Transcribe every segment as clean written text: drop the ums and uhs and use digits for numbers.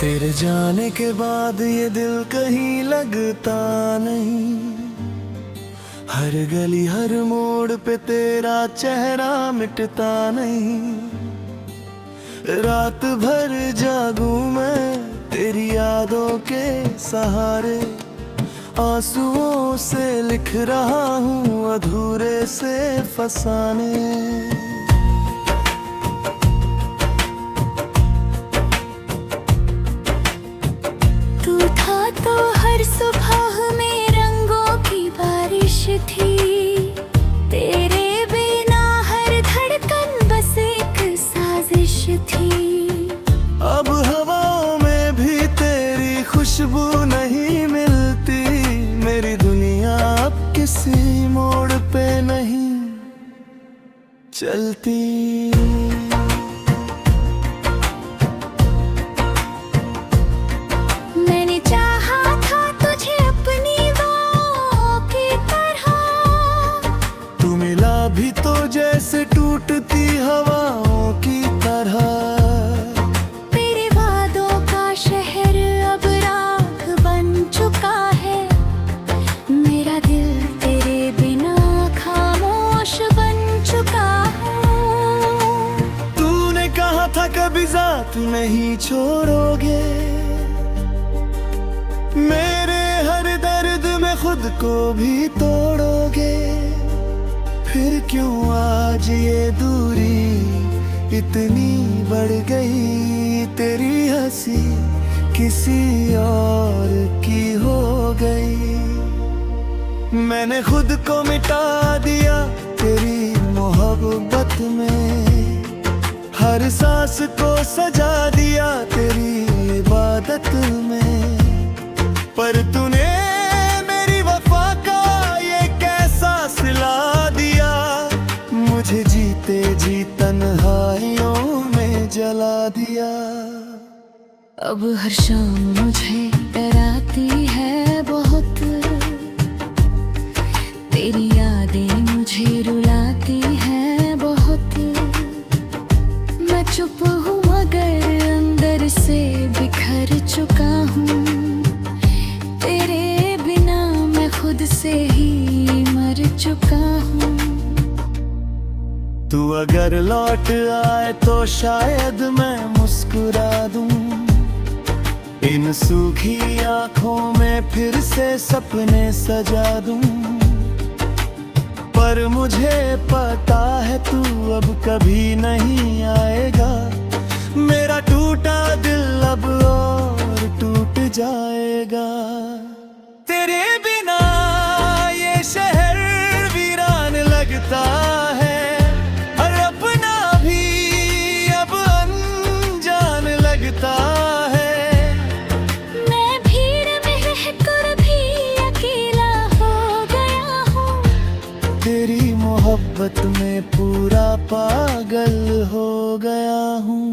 तेरे जाने के बाद ये दिल कहीं लगता नहीं। हर गली हर मोड़ पे तेरा चेहरा मिटता नहीं। रात भर जागूं मैं तेरी यादों के सहारे, आंसुओं से लिख रहा हूँ अधूरे से फसाने। तो हर सुबह में रंगों की बारिश थी। तेरे बिना हर धड़कन बस एक साजिश थी। अब हवाओं में भी तेरी खुशबू नहीं मिलती। मेरी दुनिया अब किसी मोड़ पे नहीं चलती। भी तो जैसे टूटती हवाओं की तरह। तेरे वादों का शहर अब राख बन चुका है। मेरा दिल तेरे बिना खामोश बन चुका है। तूने कहा था कभी साथ नहीं छोड़ोगे। मेरे हर दर्द में खुद को भी तोड़ोगे। फिर क्यों आज ये दूरी इतनी बढ़ गई। तेरी हंसी किसी और की हो गई। मैंने खुद को मिटा दिया तेरी मोहब्बत में। हर सांस को सजा दिया तेरी इबादत में। पर तूने मेरी वफा का ये कैसा सिला दिया। मुझे जीते जी तन्हाइयों में जला दिया। अब हर शाम मुझे डराती है बहुत। तेरी यादें मुझे रुलाती हैं बहुत। मैं चुप हूँ मगर अंदर से बिखर चुका हूँ। तेरे बिना मैं खुद से ही मर चुका हूँ। तू अगर लौट आए तो शायद मैं मुस्कुरा दूं। इन सूखी आंखों में फिर से सपने सजा दूं। पर मुझे पता है तू अब कभी नहीं आएगा। मेरा टूटा दिल अब और टूट जाएगा। तेरे बिना ये शहर वीरान लगता है। और अपना भी अब अनजान लगता है। मैं भीड़ में रहकर भी अकेला हो गया हूँ। तेरी मोहब्बत में पूरा पागल हो गया हूँ।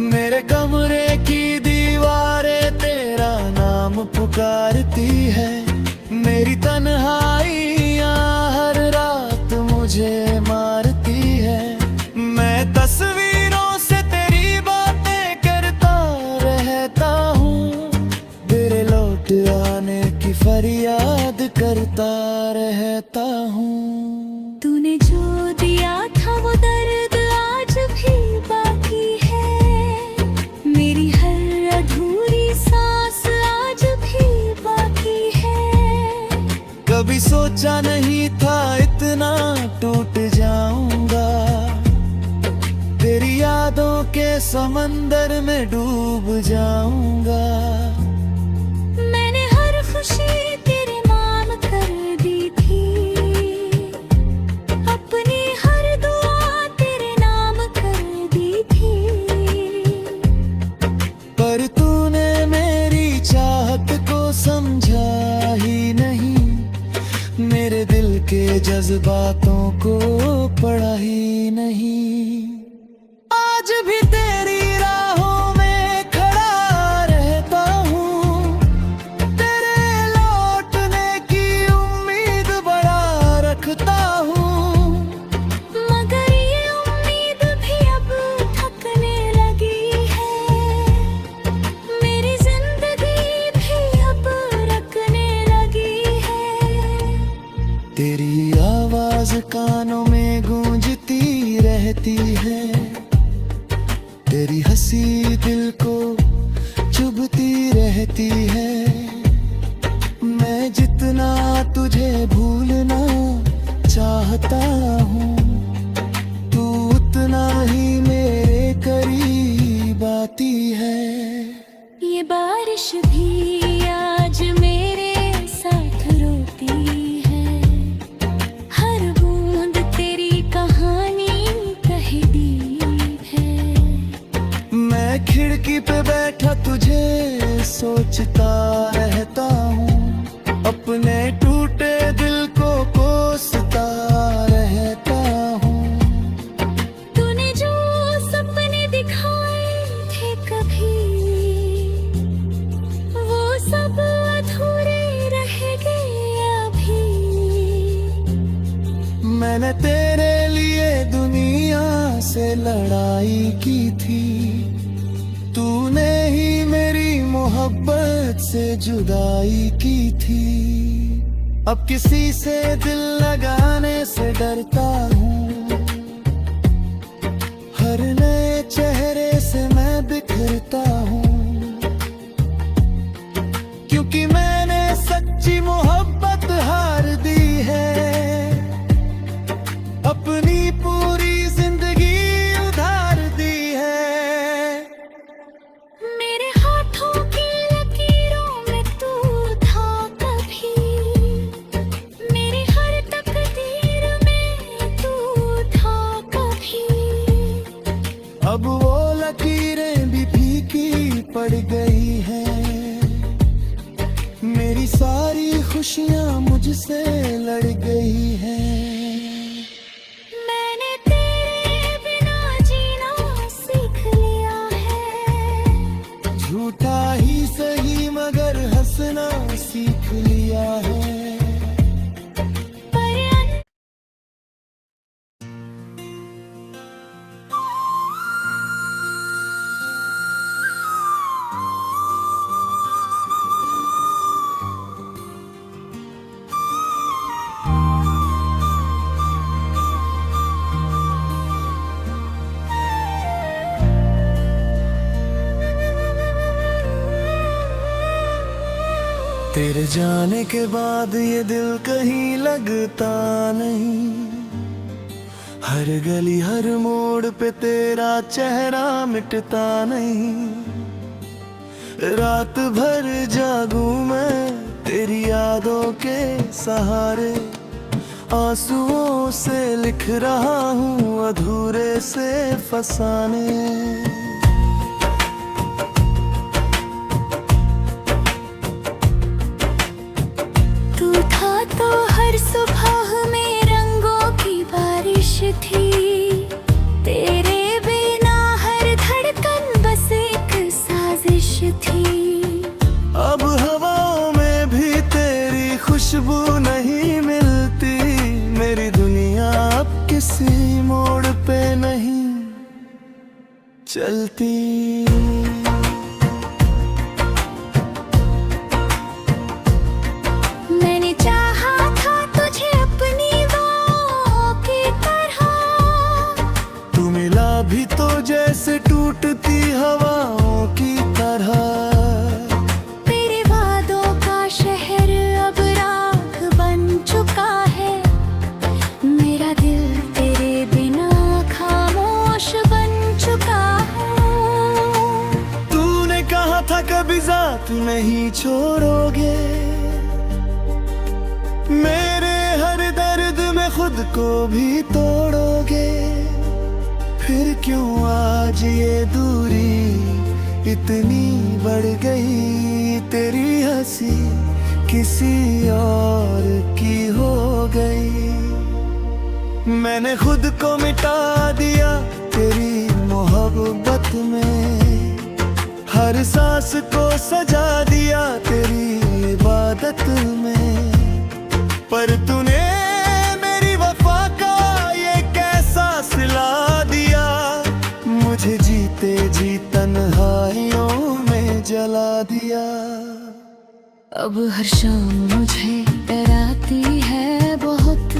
मेरे कमरे की दीवारें तेरा नाम पुकारती है। मेरी तन्हाइयाँ हर रात मुझे मारती है। मैं तस्वीरों से तेरी बातें करता रहता हूँ। तेरे लौट आने की फरियाद करता रहता हूँ। तूने जो दिया था वो दर्द आज भी बाकी है। मेरी हर अधूरी सांस आज भी बाकी है। कभी सोचा नहीं था इतना टूट जाऊंगा। तेरी यादों के समंदर में डूब जाऊंगा। मैंने हर खुशी तेरे नाम कर दी थी। अपनी हर दुआ तेरे नाम कर दी थी। पर तूने मेरी चाहत को समझा ही नहीं। मेरे दिल के जज्बातों को पढ़ा ही नहीं। आज भी तेरी राहों में खड़ा रहता हूँ। तेरी आवाज कानों में गूंजती रहती है, तेरी हंसी दिल को चुभती रहती है। मैं जितना तुझे भूलना चाहता हूँ, तू उतना ही मेरे करीब आती है। ये बारिश भी आज मेरे साथ रोती है, हर बूंद तेरी कहानी कह दी है। मैं खिड़की पे बैठा तुझे सोचता रहता हूँ, अपने टूटे दिल को कोसता रहता हूँ। तूने जो सपने दिखाए थे कभी, वो सब अधूरे रह गए अभी। मैंने तेरे लिए दुनिया से लड़ाई की थी, तूने ही मेरी मोहब्बत से जुदाई की थी। अब किसी से दिल लगाने से डरता हूँ, हर नए चेहरे से मैं बिखरता हूँ। क्योंकि मैंने सच्ची मोहब्बत हार दी है, अपनी पूरी जिंदगी उधार दी है। मेरे हाथों की लकीरों में तू था कभी, मेरी हर तकदीर में तू था कभी। अब वो लकीरें भी फीकी पड़ गई हैं, मेरी सारी खुशियां मुझसे लड़ गई हैं। मैंने तेरे बिना जीना सीख लिया है, झूठा ही सही मगर हंसना सीख लिया है। पर तेरे जाने के बाद ये दिल कहीं लगता नहीं, हर गली हर मोड़ पे तेरा चेहरा मिटता नहीं। रात भर जागूं मैं तेरी यादों के सहारे, आंसुओं से लिख रहा हूँ अधूरे से फसाने। तू था तो हर सुबह में रंगों की बारिश थी, तेरे बिना हर धड़कन बस एक साजिश थी। अब हवाओं में भी तेरी खुशबू नहीं मिलती, मेरी दुनिया अब किसी मोड़ पे नहीं चलती। मैंने चाहा था तुझे अपनी बाहों की तरह, तू मिला भी तो जैसे टूटती हवाओं की तरह। तेरे वादों का शहर अब राख बन चुका है, मेरा दिल तेरे बिना खामोश बन चुका है। तूने कहा था कभी साथ नहीं छोड़ोगे, मेरे हर दर्द में खुद को भी तोड़ोगे। फिर क्यों आज ये दूरी इतनी बढ़ गई, तेरी हंसी किसी और की हो गई। मैंने खुद को मिटा दिया तेरी मोहब्बत में, हर सांस को सजा दिया तेरी इबादत में। पर तूने मेरी वफा का ये कैसा सिला दिया, मुझे जीते जी तन्हाइयों में जला दिया। अब हर शाम मुझे डराती है बहुत,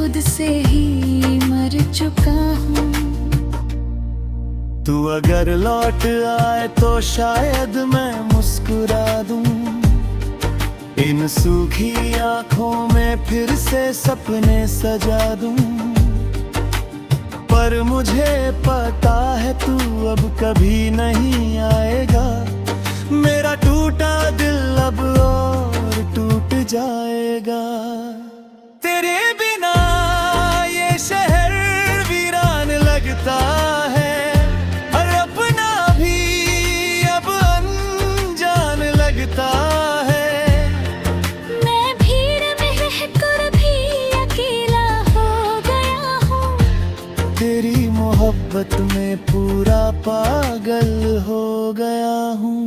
खुद से ही मर चुका हूँ। तू अगर लौट आए तो शायद मैं मुस्कुरा दूं, इन सूखी आंखों में फिर से सपने सजा दूं। पर मुझे पता है तू अब कभी नहीं आएगा, मेरा टूटा दिल अब और टूट जाएगा। तेरे बिना ये शहर वीरान लगता है, और अपना भी अब अनजान लगता है। मैं भीड़ में रहकर भी अकेला हो गया हूँ, तेरी मोहब्बत में पूरा पागल हो गया हूँ।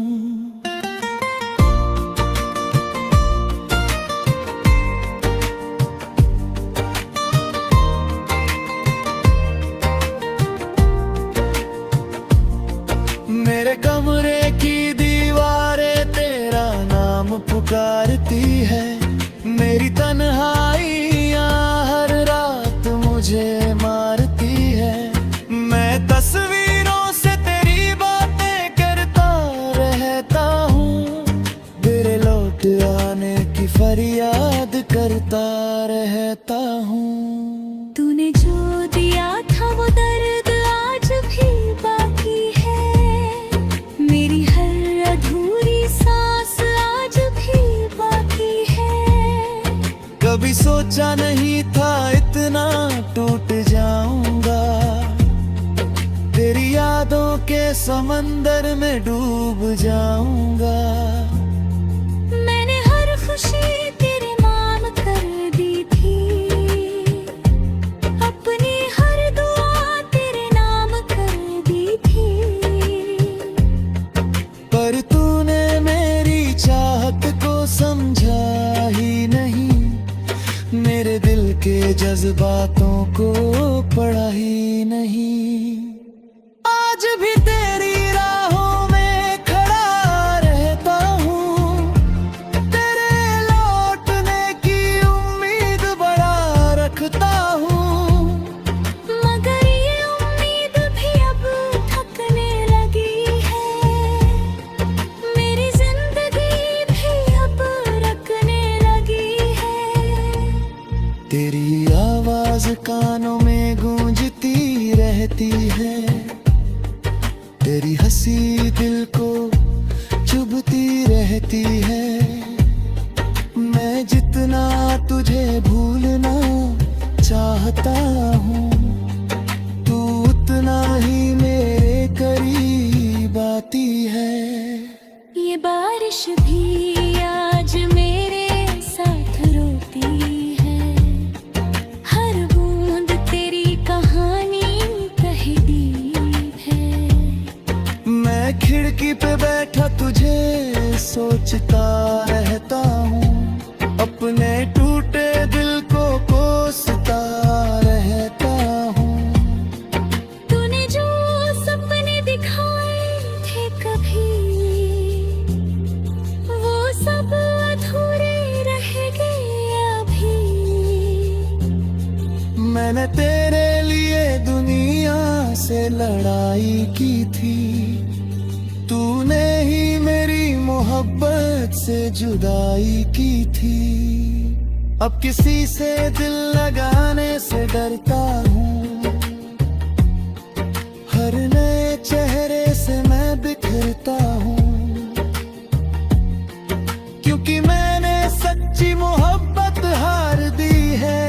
मेरे कमरे की दीवारें तेरा नाम पुकारती है, मेरी तन्हाइयाँ हर रात मुझे मारती है। मैं तस्वीरों से तेरी बातें करता रहता हूँ, तेरे लौट आने की फरियाद करता रहता हूँ। तूने जो दिया था वो दर्द आज भी बाकी है, मेरी हर अधूरी सांस आज भी बाकी है। कभी सोचा नहीं था इतना टूट जाऊंगा, तेरी यादों के समंदर में डूब जाऊंगा। मैंने हर खुशी तेरे नाम कर दी थी, अपनी हर दुआ तेरे नाम कर दी थी। पर तूने मेरी चाहत को समझा ही नहीं, मेरे दिल के जज्बातों को पढ़ा ही नहीं। आज भी तेरी राहों में खड़ा रहता हूँ, तेरे लौटने की उम्मीद बड़ा रखता हूँ। मगर ये उम्मीद भी अब थकने लगी है, मेरी जिंदगी भी अब रखने लगी है। तेरी आवाज कानों में गूंजती रहती है, तेरी हंसी दिल को चुभती रहती है। मैं जितना तुझे भूलना चाहता हूँ, तू उतना ही मेरे करीब आती है। ये बारिश भी आज मेरे साथ रोती है, हर बूंद तेरी कहानी कहती है। मैं खिड़की पे बैठा तुझे सोचता रहता हूँ, अपने टूटे दिल को कोसता रहता हूँ। तूने जो सपने दिखाए थे कभी, वो सब अधूरे रह गए अभी। मैंने तेरे लिए दुनिया से लड़ाई की थी, तूने ही मेरी मोहब्बत से जुदाई की थी। अब किसी से दिल लगाने से डरता हूँ, हर नए चेहरे से मैं बिखरता हूँ। क्योंकि मैंने सच्ची मोहब्बत हार दी है,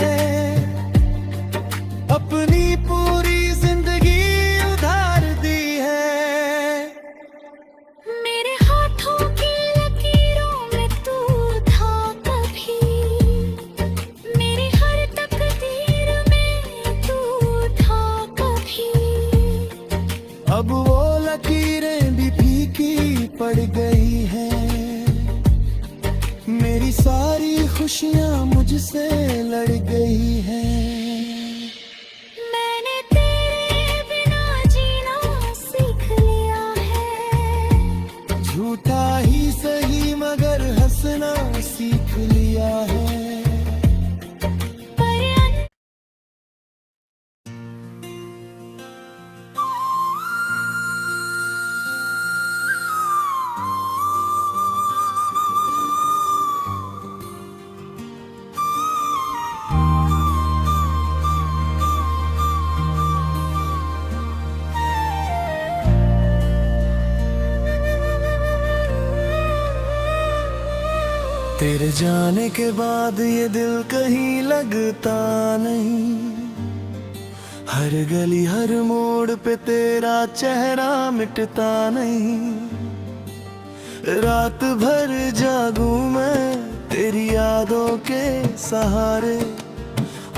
अपनी पूरी जिंदगी उधार दी है। मेरे हाथों की लकीरों में तू था कभी, मेरी हर तकदीर तेरे जाने के बाद ये दिल कहीं लगता नहीं, हर गली हर मोड़ पे तेरा चेहरा मिटता नहीं। रात भर जागूं मैं तेरी यादों के सहारे,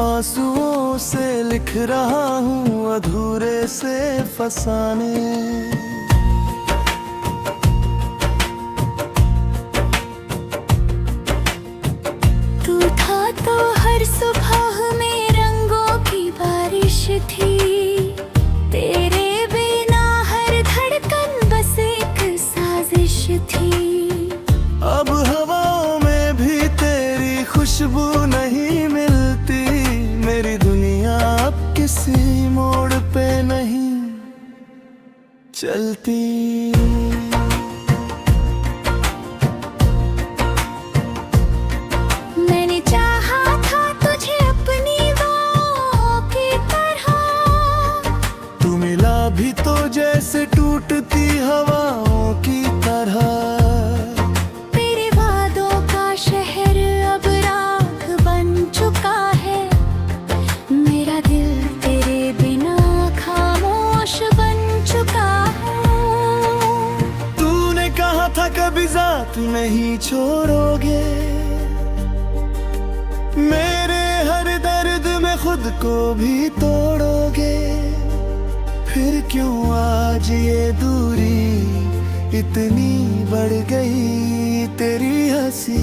आंसुओं से लिख रहा हूँ अधूरे से फसाने। तू था तो हर सुबह में रंगों की बारिश थी, तेरे बिना हर धड़कन बस एक साजिश थी। अब हवाओं में भी तेरी खुशबू नहीं मिलती, मेरी दुनिया अब किसी मोड़ पे नहीं चलती। मैंने चाहा था तुझे अपनी बाहों की तरह, तू मिला भी तो जैसे टूटती हवाओं की तरह। तेरे वादों का शहर अब राख बन चुका है, मेरा दिल तेरे बिना खामोश बन चुका है। तूने कहा था कभी साथ नहीं छोड़ोगे, मेरे हर दर्द में खुद को भी तोड़ोगे। फिर क्यों आज ये दूरी इतनी बढ़ गई, तेरी हंसी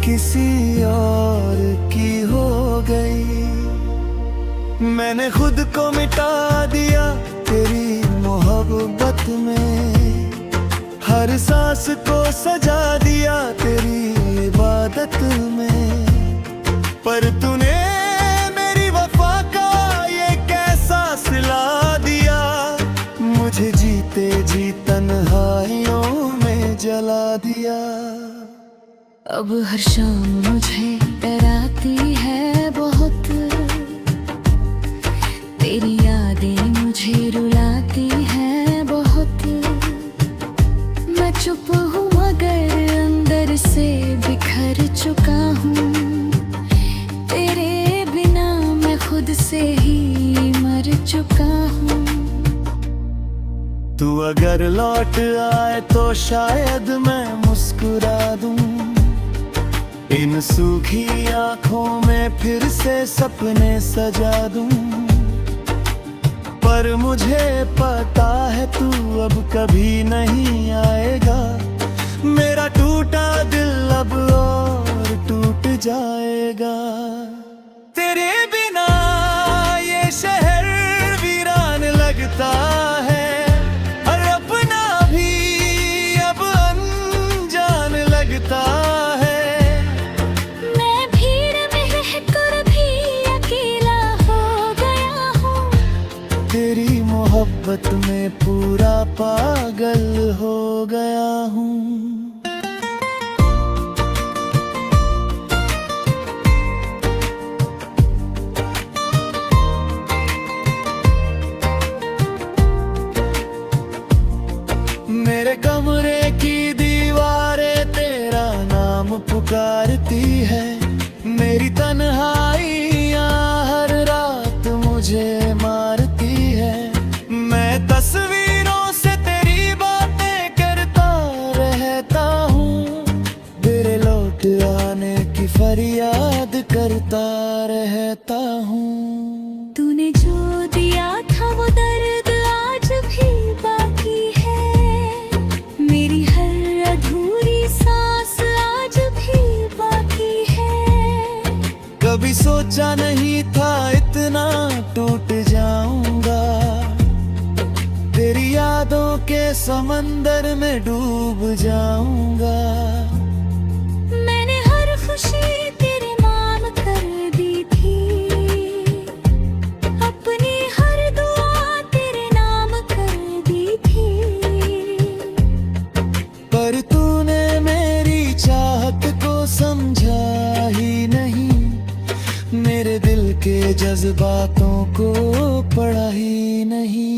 किसी और की हो गई। मैंने खुद को मिटा दिया तेरी मोहब्बत में, हर सांस को सजा दिया तेरी इबादत में। पर तूने मेरी वफा का ये कैसा सिला दिया, मुझे जीते जी तन्हाइयों में जला दिया। अब हर शाम मुझे डराती है बहुत, तेरी यादें मुझे रुलाती हैं बहुत। मैं चुप हूँ मगर अंदर से बिखर चुका हूँ, तेरे बिना मैं खुद से ही मर चुका हूँ। तू अगर लौट आए तो शायद मैं मुस्कुरा दूं, इन सूखी आंखों में फिर से सपने सजा दूं। पर मुझे पता है तू अब कभी नहीं आएगा, मेरा टूटा दिल अब और टूट जाएगा। तेरे बिना ये शहर वीरान लगता है, और अपना भी अब अनजान लगता है। मैं भीड़ में रहकर भी अकेला हो गया हूँ, तेरी मोहब्बत में पूरा पागल हो गया हूँ। मेरे कमरे की दीवारें तेरा नाम पुकारती है, मेरी तन्हाइयाँ हर रात मुझे मारती है। मैं तस्वीरों से तेरी बातें करता रहता हूँ, तेरे लौट आने की फरियाद करता रहता हूँ। तूने जो दिया था वो दर्द आज भी बाकी है, मेरी हर अधूरी सांस आज भी बाकी है। कभी सोचा नहीं था इतना टूट जाऊंगा, तेरी यादों के समंदर में डूब जाऊंगा। मैंने हर खुशी तेरे नाम कर दी थी, अपनी हर दुआ तेरे नाम कर दी थी। पर तूने मेरी चाहत को समझा ही नहीं, मेरे दिल के जज्बातों को पढ़ा ही नहीं।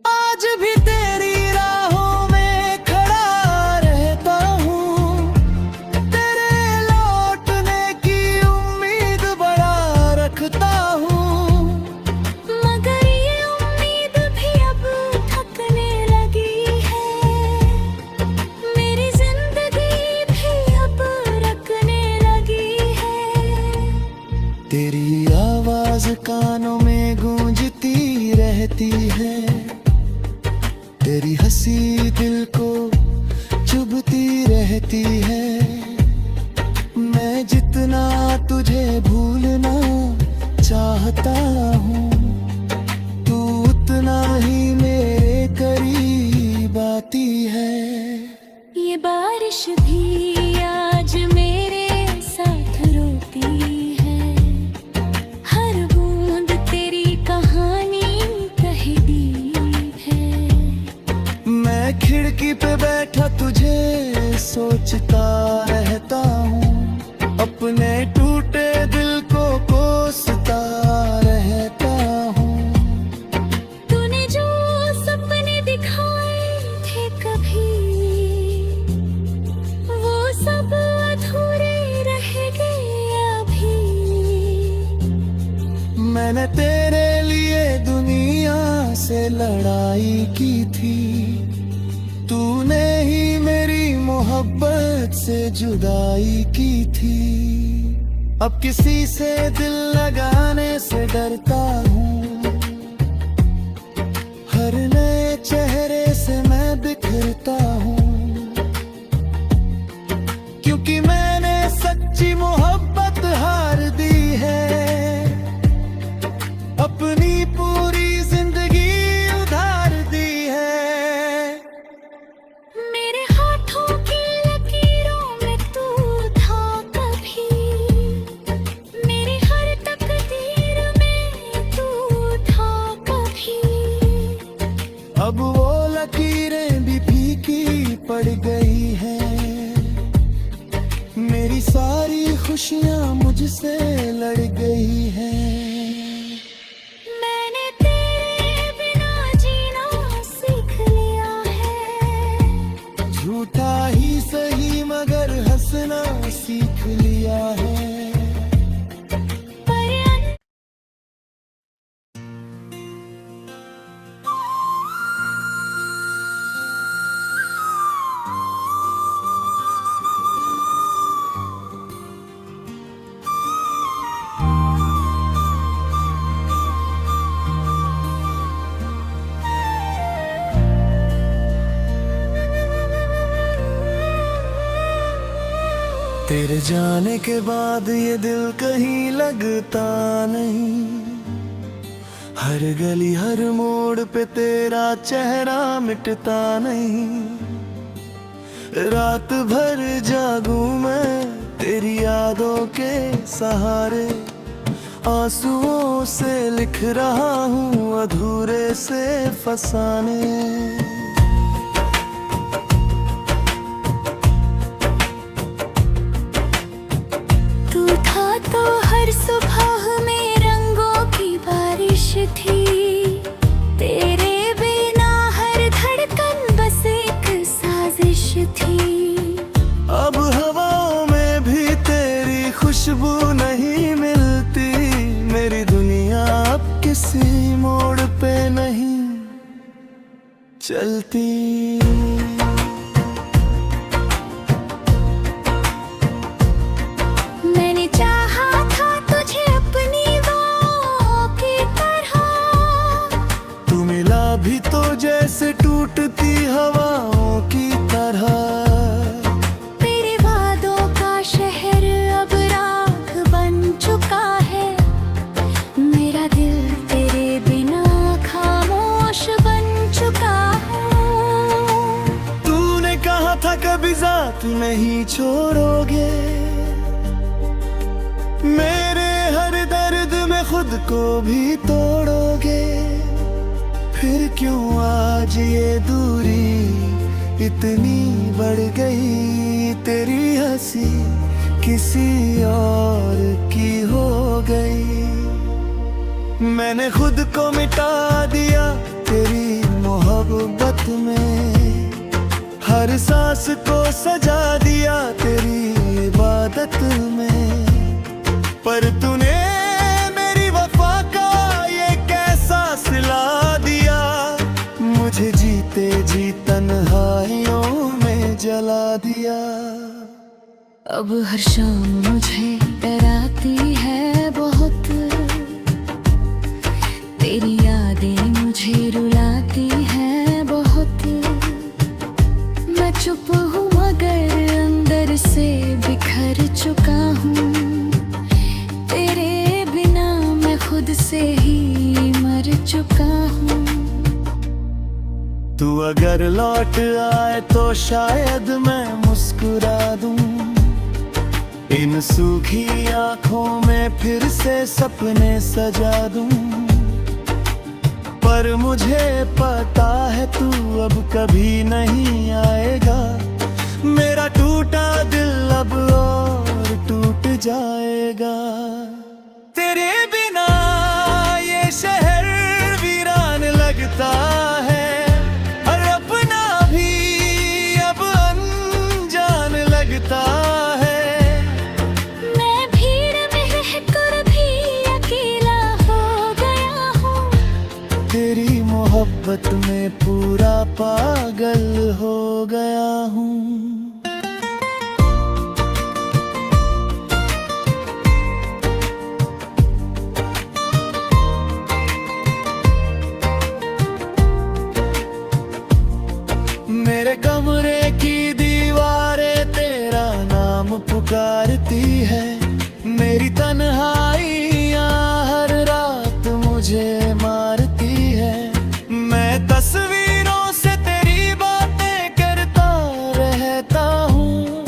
आज भी तेरी राहों में खड़ा रहता हूँ, तेरी आवाज कानों में गूंजती रहती है, तेरी हंसी दिल को चुभती रहती है। मैं जितना तुझे भूलना चाहता हूँ, तू उतना ही मेरे करीब आती है। ये बारिश भी आज मेरे साथ रोती है, हर बूंद तेरी कहानी कह दी है। मैं खिड़की पे बैठा तुझे सोचता रहता हूँ, अपने टूटे दिल को कोसता रहता हूँ। तूने जो सपने दिखाए थे कभी, वो सब अधूरे रह गए अभी। मैंने तेरे लिए दुनिया से लड़ाई की थी, तूने ही मेरी मोहब्बत से जुदाई की थी। अब किसी से दिल लगाने से डरता हूँ, हर नए चेहरे से मैं बिखरता हूँ। क्योंकि मैंने सच्ची मोहब्बत हार दी है, अपनी पूरी जिंदगी उधार दी है। मेरे हाथों की लकीरों में तू था कभी, मेरी हर तकदीर में तू था कभी। अब वो लकीरें भी फीकी पड़ गई हैं, मेरी सारी खुशियां मुझसे लड़ गई हैं। मैंने तेरे बिना जीना सीख लिया है, झूठा ही सही मगर हंसना सीख लिया है। पर तेरे जाने के बाद ये दिल कहीं लगता नहीं, हर गली हर मोड़ पे तेरा चेहरा मिटता नहीं। रात भर जागूं मैं तेरी यादों के सहारे, आंसुओं से लिख रहा हूँ अधूरे से फसाने। तू था तो हर सुबह में रंगों की बारिश थी, तेरे बिना हर धड़कन बस एक साजिश थी। अब हवाओं में भी तेरी खुशबू नहीं मिलती, मेरी दुनिया अब किसी मोड़ पे नहीं चलती। मैंने चाहा था तुझे अपनी बाहों की तरह, तू मिला भी तो जैसे टूटती हवाओं की तरह। तेरे वादों का शहर अब राख बन चुका है, मेरा दिल तेरे बिना खामोश बन चुका है। तूने कहा था कभी साथ नहीं छोड़ोगे, मेरे हर दर्द में खुद को भी तोड़ोगे। फिर क्यों आज ये दूरी इतनी बढ़ गई, तेरी हंसी किसी और की हो गई। मैंने खुद को मिटा दिया तेरी मोहब्बत में, हर सांस को सजा दिया तेरी इबादत में। पर तूने मेरी वफा का ये कैसा सिला दिया, मुझे जीते जी तन्हाइयों में जला दिया। अब हर शाम मुझे डराती है बहुत, से ही मर चुका हूँ। तू अगर लौट आए तो शायद मैं मुस्कुरा दूं, इन सूखी आंखों में फिर से सपने सजा दूं। पर मुझे पता है तू अब कभी नहीं आएगा, मेरा टूटा दिल अब और टूट जाएगा। तेरे बिना ये शहर वीरान लगता है, और अपना भी अब अनजान लगता है। मैं भीड़ में रहकर भी अकेला हो गया हूँ, तेरी मोहब्बत में पूरा पागल हो गया हूँ। मेरे कमरे की दीवारें तेरा नाम पुकारती है, मेरी तन्हाइयाँ हर रात मुझे मारती है। मैं तस्वीरों से तेरी बातें करता रहता हूँ,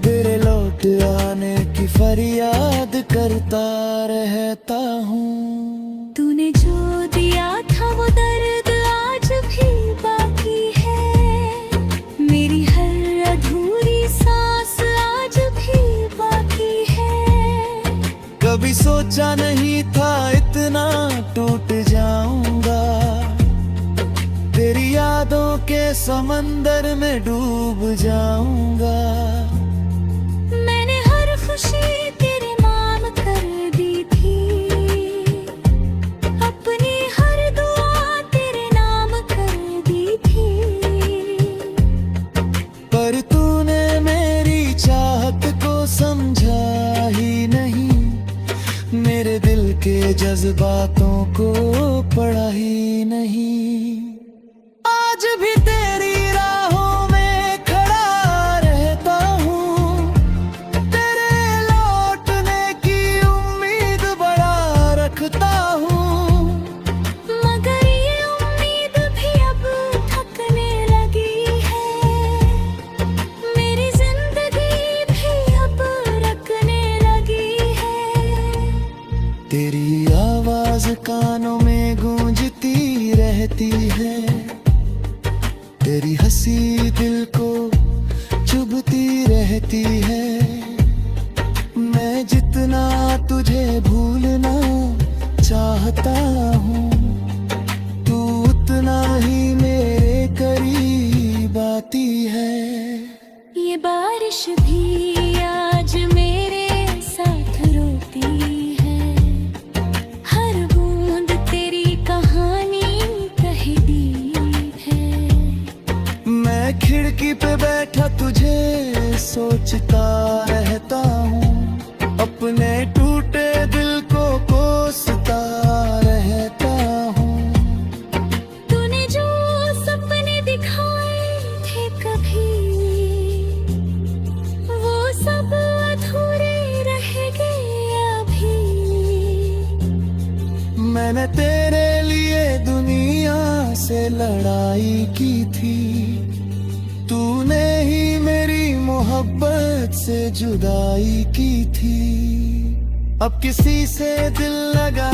तेरे लौट आने की फरियाद करता रहता हूँ। तूने जो दिया था वो दर्द आज भी बाकी है, मेरी हर अधूरी सांस आज भी बाकी है। कभी सोचा नहीं था इतना टूट जाऊंगा, तेरी यादों के समंदर में डूब जाऊंगा। मैंने हर खुशी तेरे नाम कर दी थी, अपनी हर दुआ तेरे नाम कर दी थी। पर तूने मेरी चाहत को समझा ही नहीं, मेरे दिल के जज्बातों को पढ़ा ही नहीं। आज भी तेरी राहों में खड़ा रहता हूँ, तेरे लौटने की उम्मीद बड़ा रखता हूँ। मगर ये उम्मीद भी अब थकने लगी है, मेरी जिंदगी भी अब रखने लगी है। तेरी आवाज कानों में गूंजती रहती है, तेरी हंसी दिल को चुभती रहती है। मैं जितना तुझे भूलना चाहता हूँ, तू उतना ही मेरे करीब आती है। ये बारिश भी आज मेरे साथ रोती है, हर बूंद तेरी कहानी कह दी है। मैं खिड़की पे बैठा तुझे सोचता रहता हूँ, अपने टूटे दिल को कोसता रहता हूँ। तूने जो सपने दिखाए थे कभी, वो सब अधूरे रह गए अभी। मैंने तेरे लिए दुनिया से लड़ाई की थी, तूने ही मेरी मोहब्बत से जुदाई की थी। अब किसी से दिल लगा